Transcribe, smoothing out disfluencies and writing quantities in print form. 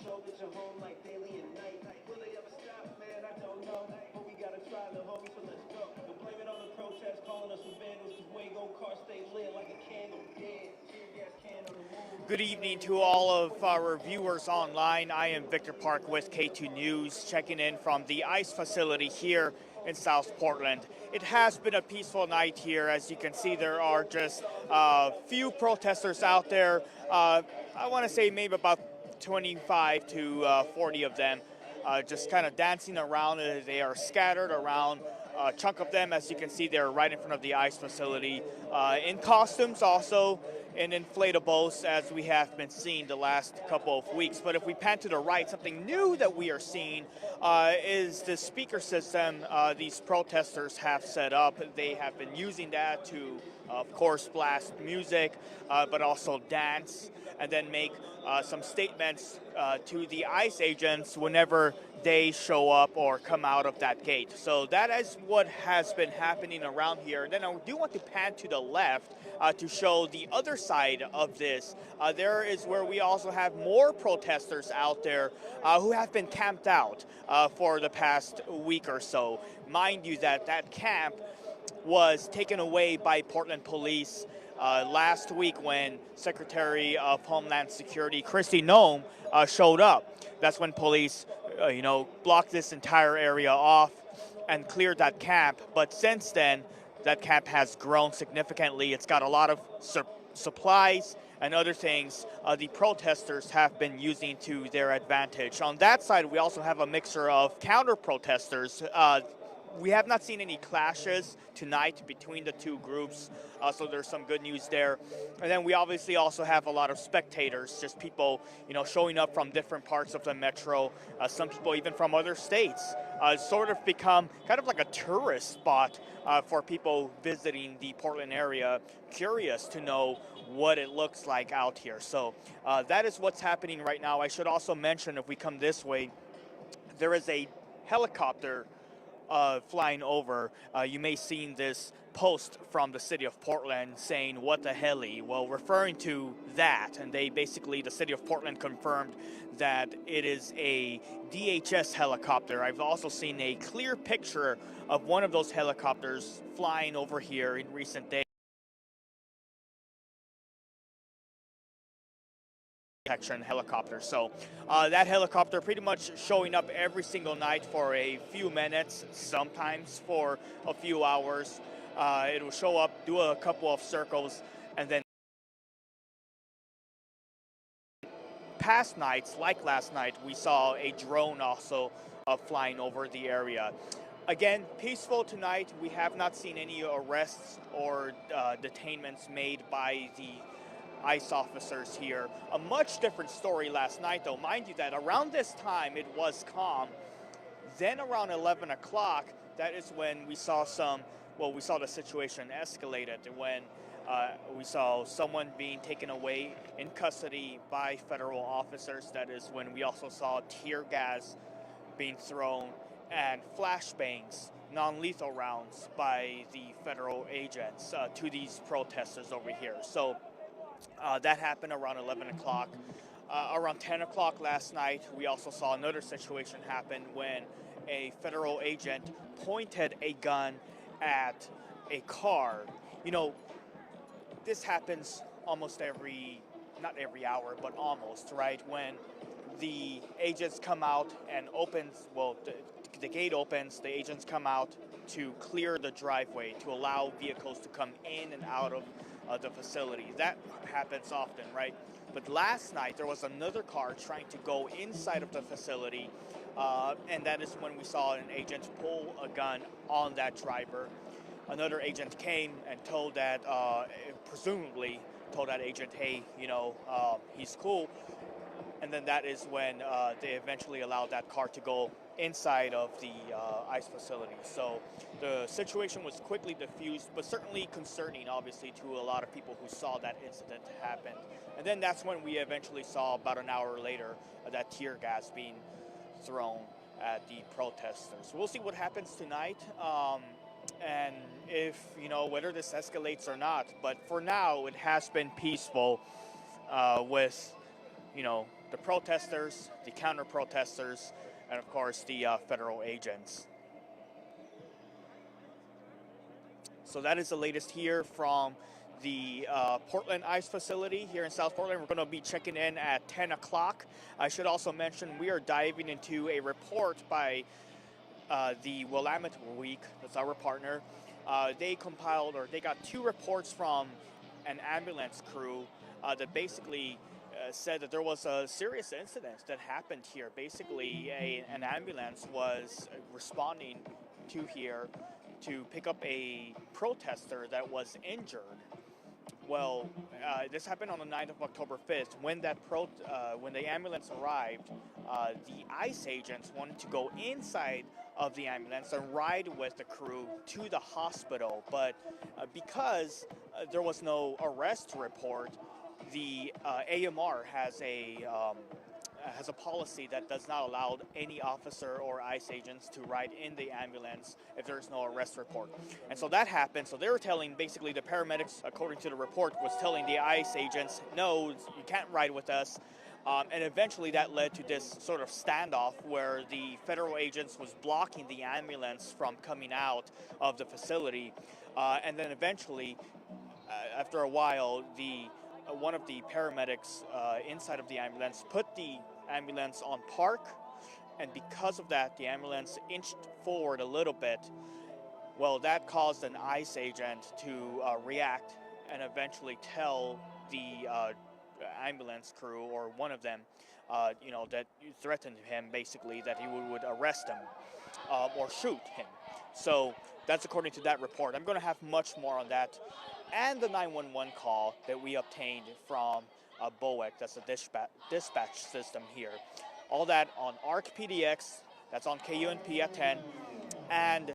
show that you're home like daily and night. Will they ever stop, man? I don't know. But we gotta try, the homies, so let's go. Don't blame it on the protests, calling us some vandals, cause Wago car stay lit like a candle dead. Tear gas can on the move. Good evening to all of our viewers online. I am Victor Park with K2 News, checking in from the ICE facility here in South Portland. It has been a peaceful night here. As you can see, there are just a few protesters out there. I want to say maybe about 25 to 40 of them just kind of dancing around. They are scattered around. A chunk of them, as you can see, they're right in front of the ICE facility in costumes, also in inflatables, as we have been seeing the last couple of weeks. But if we pan to the right, something new that we are seeing is the speaker system these protesters have set up. They have been using that to, of course, blast music, but also dance, and then make some statements to the ICE agents whenever they show up or come out of that gate. So that is what has been happening around here. And then I do want to pan to the left to show the other side of this. There is where we also have more protesters out there who have been camped out for the past week or so. Mind you that that camp was taken away by Portland police last week when Secretary of Homeland Security Kristi Noem showed up. That's when police, blocked this entire area off and cleared that camp. But since then, that camp has grown significantly. It's got a lot of supplies and other things the protesters have been using to their advantage. On that side, we also have a mixture of counter-protesters. We have not seen any clashes tonight between the two groups, so there's some good news there. And then we obviously also have a lot of spectators, just people, showing up from different parts of the metro, some people even from other states. Sort of become kind of like a tourist spot for people visiting the Portland area, curious to know what it looks like out here. So that is what's happening right now. I should also mention, if we come this way, there is a helicopter flying over. You may have seen this post from the city of Portland saying, "What the heli?" Well, referring to that, and the city of Portland confirmed that it is a DHS helicopter. I've also seen a clear picture of one of those helicopters flying over here in recent days. Protection helicopter. So that helicopter pretty much showing up every single night for a few minutes, sometimes for a few hours. It will show up, do a couple of circles, and then past nights, like last night, we saw a drone also flying over the area. Again, peaceful tonight. We have not seen any arrests or detainments made by the ICE officers here. A much different story last night, though. Mind you that around this time it was calm. Then around 11 o'clock, that is when we saw the situation escalated, when we saw someone being taken away in custody by federal officers. That is when we also saw tear gas being thrown and flashbangs, non-lethal rounds by the federal agents to these protesters over here. So that happened around 11 o'clock. Around 10 o'clock last night, we also saw another situation happen when a federal agent pointed a gun at a car. This happens almost not every hour, but almost, right? When the agents come out and the gate opens, the agents come out to clear the driveway, to allow vehicles to come in and out of the facility. That happens often, right? But last night there was another car trying to go inside of the facility, and that is when we saw an agent pull a gun on that driver. Another agent came and presumably told that agent, "Hey, he's cool." And then that is when they eventually allowed that car to go inside of the ICE facility. So the situation was quickly diffused, but certainly concerning, obviously, to a lot of people who saw that incident happen. And then that's when we eventually saw, about an hour later, that tear gas being thrown at the protesters. We'll see what happens tonight, and if, whether this escalates or not. But for now, it has been peaceful with, the protesters, the counter-protesters, and of course the federal agents. So that is the latest here from the Portland ICE facility here in South Portland. We're going to be checking in at 10 o'clock. I should also mention we are diving into a report by the Willamette Week, that's our partner. They compiled, or they got 2 reports from an ambulance crew that basically said that there was a serious incident that happened here. Basically, an ambulance was responding to here to pick up a protester that was injured. Well, this happened on the 9th of October 5th. When the ambulance arrived, the ICE agents wanted to go inside of the ambulance and ride with the crew to the hospital. But because there was no arrest report, the AMR has a policy that does not allow any officer or ICE agents to ride in the ambulance if there's no arrest report. And so that happened. So they were telling, basically the paramedics, according to the report, was telling the ICE agents, no, you can't ride with us. And eventually that led to this sort of standoff where the federal agents was blocking the ambulance from coming out of the facility. And then eventually, after a while, one of the paramedics inside of the ambulance put the ambulance on park, and because of that the ambulance inched forward a little bit. Well, that caused an ICE agent to react and eventually tell the ambulance crew, or one of them, that threatened him, basically that he would arrest him or shoot him. So that's according to that report. I'm going to have much more on that, and the 911 call that we obtained from BOEC, that's a dispatch system here. All that on ARC PDX, that's on KUNP at 10, and